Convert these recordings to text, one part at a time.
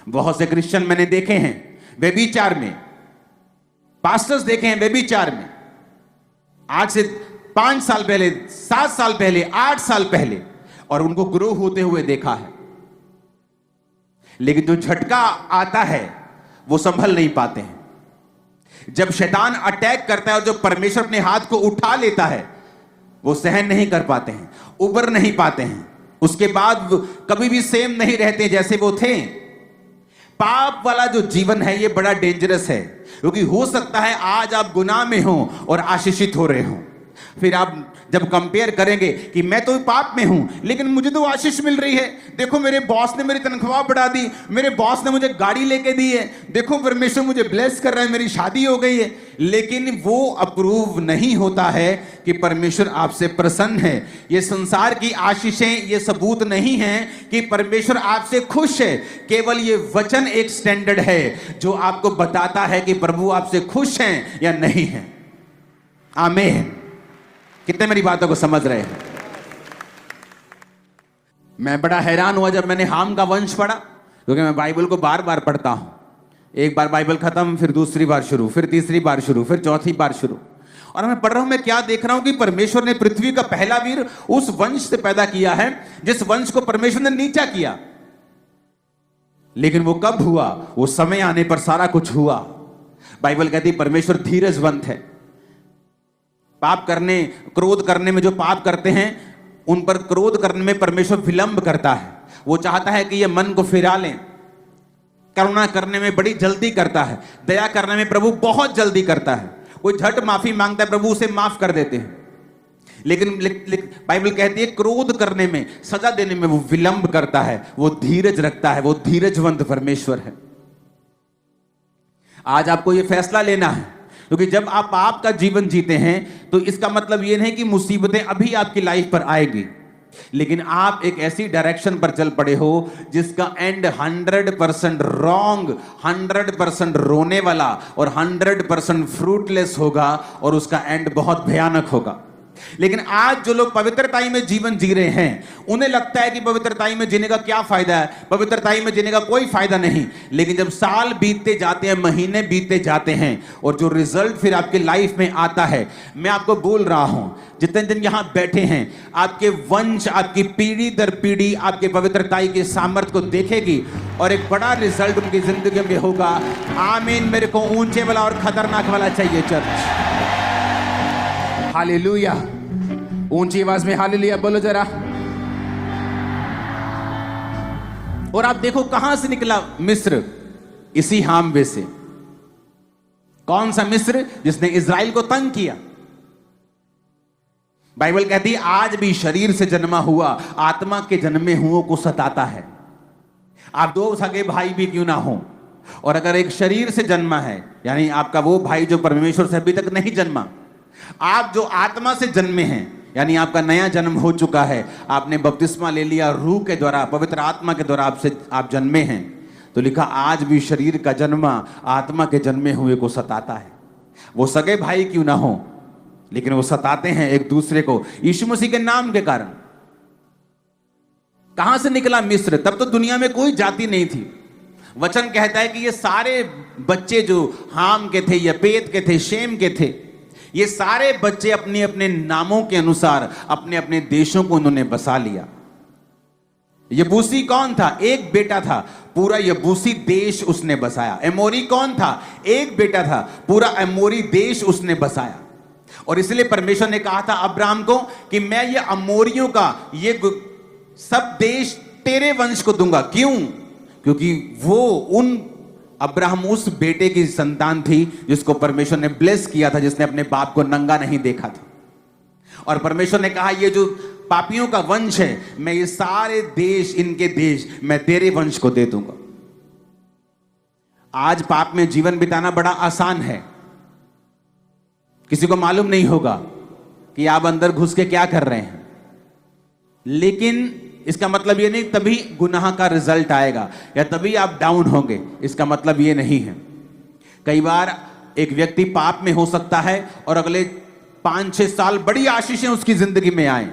बहुत से क्रिश्चियन मैंने देखे हैं व्यभिचार में, पास्टर्स देखे हैं व्यभिचार में, आज से 5 साल पहले, 7 साल पहले, 8 साल पहले, और उनको ग्रो होते हुए देखा है। लेकिन जो झटका आता है वो संभल नहीं पाते हैं। जब शैतान अटैक करता है और जब परमेश्वर अपने हाथ को उठा लेता है, वो सहन नहीं कर पाते हैं, उबर नहीं पाते हैं। उसके बाद कभी भी सेम नहीं रहते जैसे वो थे। पाप वाला जो जीवन है ये बड़ा डेंजरस है, क्योंकि हो सकता है आज आप गुनाह में हो और आशीषित हो रहे हो, फिर आप जब कंपेयर करेंगे कि मैं तो पाप में हूं लेकिन मुझे तो आशीष मिल रही है, देखो मेरे बॉस ने मेरी तनख्वाह बढ़ा दी, मेरे बॉस ने मुझे गाड़ी लेके दी है, देखो परमेश्वर मुझे ब्लेस कर रहा है, मेरी शादी हो गई है। लेकिन वो अप्रूव नहीं होता है कि परमेश्वर आपसे प्रसन्न है। ये संसार की आशीषें ये सबूत नहीं है कि परमेश्वर आपसे खुश है। केवल ये वचन एक स्टैंडर्ड है जो आपको बताता है कि प्रभु आपसे खुश हैं या नहीं है। आमीन। कितने मेरी बातों को समझ रहे हैं? मैं बड़ा हैरान हुआ जब मैंने हाम का वंश पढ़ा, क्योंकि मैं बाइबल को बार बार पढ़ता हूं। एक बार बाइबल खत्म, फिर दूसरी बार शुरू, फिर तीसरी बार शुरू, फिर चौथी बार शुरू। और मैं पढ़ रहा हूं, मैं क्या देख रहा हूं कि परमेश्वर ने पृथ्वी का पहला वीर उस वंश से पैदा किया है जिस वंश को परमेश्वर ने नीचा किया। लेकिन वो कब हुआ? वो समय आने पर सारा कुछ हुआ। बाइबल कहती परमेश्वर धीरजवंत है। पाप करने, क्रोध करने में जो पाप करते हैं उन पर क्रोध करने में परमेश्वर विलंब करता है। वो चाहता है कि ये मन को फिरा लें। करुणा करने में बड़ी जल्दी करता है, दया करने में प्रभु बहुत जल्दी करता है। कोई झट माफी मांगता है, प्रभु उसे माफ कर देते हैं। लेकिन बाइबल कहती है क्रोध करने में, सजा देने में वो विलंब करता है, वो धीरज रखता है, वो धीरजवंत परमेश्वर है। आज आपको ये फैसला लेना है, क्योंकि जब आप पाप का जीवन जीते हैं तो इसका मतलब ये नहीं कि मुसीबतें अभी आपकी लाइफ पर आएगी, लेकिन आप एक ऐसी डायरेक्शन पर चल पड़े हो जिसका एंड 100% रॉन्ग, 100% रोने वाला और 100% फ्रूटलेस होगा, और उसका एंड बहुत भयानक होगा। लेकिन आज जो लोग पवित्रताई में जीवन जी रहे हैं उन्हें लगता है कि पवित्रताई में जीने का क्या फायदा है, पवित्रताई में जीने का कोई फायदा नहीं। लेकिन जब साल बीतते जाते हैं, महीने बीतते जाते हैं, और जो रिजल्ट फिर आपके लाइफ में आता है, मैं आपको बोल रहा हूं, जितने दिन यहां बैठे हैं आपके वंश, आपकी पीढ़ी दर पीढ़ी आपके पवित्रताई के सामर्थ्य को देखेगी और एक बड़ा रिजल्ट उनकी जिंदगी में होगा। आमीन। मेरे को ऊंचे वाला और खतरनाक वाला चाहिए चर्च। हालेलुया। ऊंची आवाज में हालेलुया बोलो जरा। और आप देखो कहां से निकला मिस्र? इसी हामवे से। कौन सा मिस्र? जिसने इज़राइल को तंग किया। बाइबल कहती है आज भी शरीर से जन्मा हुआ आत्मा के जन्मे हुओं को सताता है। आप दो सगे भाई भी क्यों ना हो, और अगर एक शरीर से जन्मा है, यानी आपका वो भाई जो परमेश्वर से अभी तक नहीं जन्मा, आप जो आत्मा से जन्मे हैं, यानी आपका नया जन्म हो चुका है, आपने बपतिस्मा ले लिया रूह के द्वारा, पवित्र आत्मा के द्वारा आप जन्मे हैं, तो लिखा आज भी शरीर का जन्मा आत्मा के जन्मे हुए को सताता है। वो सगे भाई क्यों ना हो, लेकिन वो सताते हैं एक दूसरे को यीशु मसीह के नाम के कारण। कहां से निकला मिस्र? तब तो दुनिया में कोई जाति नहीं थी। वचन कहता है कि ये सारे बच्चे जो हाम के थे, यपेत के थे, शेम के थे, ये सारे बच्चे अपने अपने नामों के अनुसार अपने अपने देशों को उन्होंने बसा लिया। यबूसी कौन था? एक बेटा था, पूरा यबूसी देश उसने बसाया। एमोरी कौन था? एक बेटा था, पूरा एमोरी देश उसने बसाया। और इसलिए परमेश्वर ने कहा था अब्राहम को कि मैं ये अमोरियों का ये सब देश तेरे वंश को दूंगा। क्यों? क्योंकि वो अब्राहम उस बेटे की संतान थी जिसको परमेश्वर ने ब्लेस किया था, जिसने अपने बाप को नंगा नहीं देखा था। और परमेश्वर ने कहा ये जो पापियों का वंश है, मैं ये सारे देश, इनके देश मैं तेरे वंश को दे दूंगा। आज पाप में जीवन बिताना बड़ा आसान है। किसी को मालूम नहीं होगा कि आप अंदर घुस के क्या कर रहे हैं, लेकिन इसका मतलब ये नहीं तभी गुनाह का रिजल्ट आएगा या तभी आप डाउन होंगे, इसका मतलब ये नहीं है। कई बार एक व्यक्ति पाप में हो सकता है और अगले 5-6 साल बड़ी आशीषें उसकी जिंदगी में आए,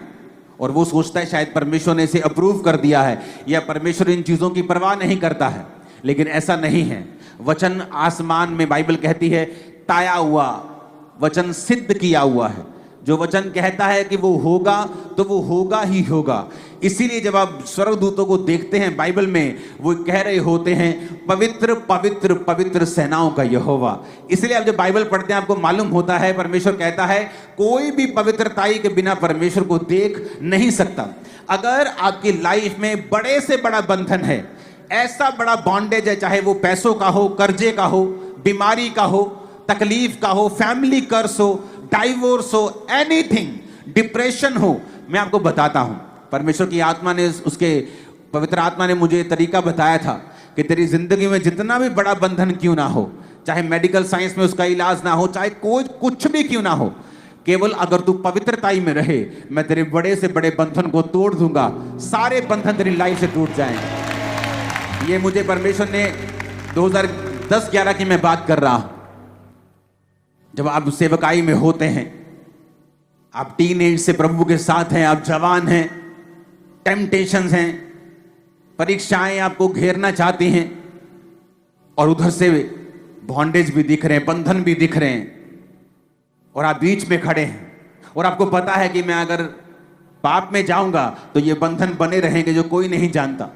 और वो सोचता है शायद परमेश्वर ने इसे अप्रूव कर दिया है या परमेश्वर इन चीजों की परवाह नहीं करता है। लेकिन ऐसा नहीं है। वचन आसमान में, बाइबल कहती है, ताया हुआ वचन सिद्ध किया हुआ है। जो वचन कहता है कि वो होगा तो वो होगा ही होगा। इसीलिए जब आप स्वर्गदूतों को देखते हैं बाइबल में, वो कह रहे होते हैं, पवित्र पवित्र पवित्र सेनाओं का यहोवा। इसलिए आप जब बाइबल पढ़ते हैं आपको मालूम होता है, परमेश्वर कहता है कोई भी पवित्रताई के बिना परमेश्वर को देख नहीं सकता। अगर आपकी लाइफ में बड़े से बड़ा बंधन है, ऐसा बड़ा बॉन्डेज है, चाहे वो पैसों का हो, कर्जे का हो, बीमारी का हो, तकलीफ का हो, फैमिली कर्स हो, डाइवोर्स हो, एनीथिंग, डिप्रेशन हो, मैं आपको बताता हूं, परमेश्वर की आत्मा ने, उसके पवित्र आत्मा ने मुझे तरीका बताया था कि तेरी जिंदगी में जितना भी बड़ा बंधन क्यों ना हो, चाहे मेडिकल साइंस में उसका इलाज ना हो, चाहे कोई कुछ भी क्यों ना हो, केवल अगर तू पवित्रताई में रहे, मैं तेरे बड़े से बड़े बंधन को तोड़ दूंगा। सारे बंधन तेरी लाइफ से टूट जाएंगे। ये मुझे परमेश्वर ने 2010-11 की मैं बात कर रहा हूं। जब आप सेवकाई में होते हैं, आप टीन एज से प्रभु के साथ हैं, आप जवान हैं, टेम्पटेशंस हैं, परीक्षाएं आपको घेरना चाहती हैं, और उधर से बॉन्डेज भी दिख रहे हैं, बंधन भी दिख रहे हैं, और आप बीच में खड़े हैं, और आपको पता है कि मैं अगर पाप में जाऊंगा तो ये बंधन बने रहेंगे जो कोई नहीं जानता।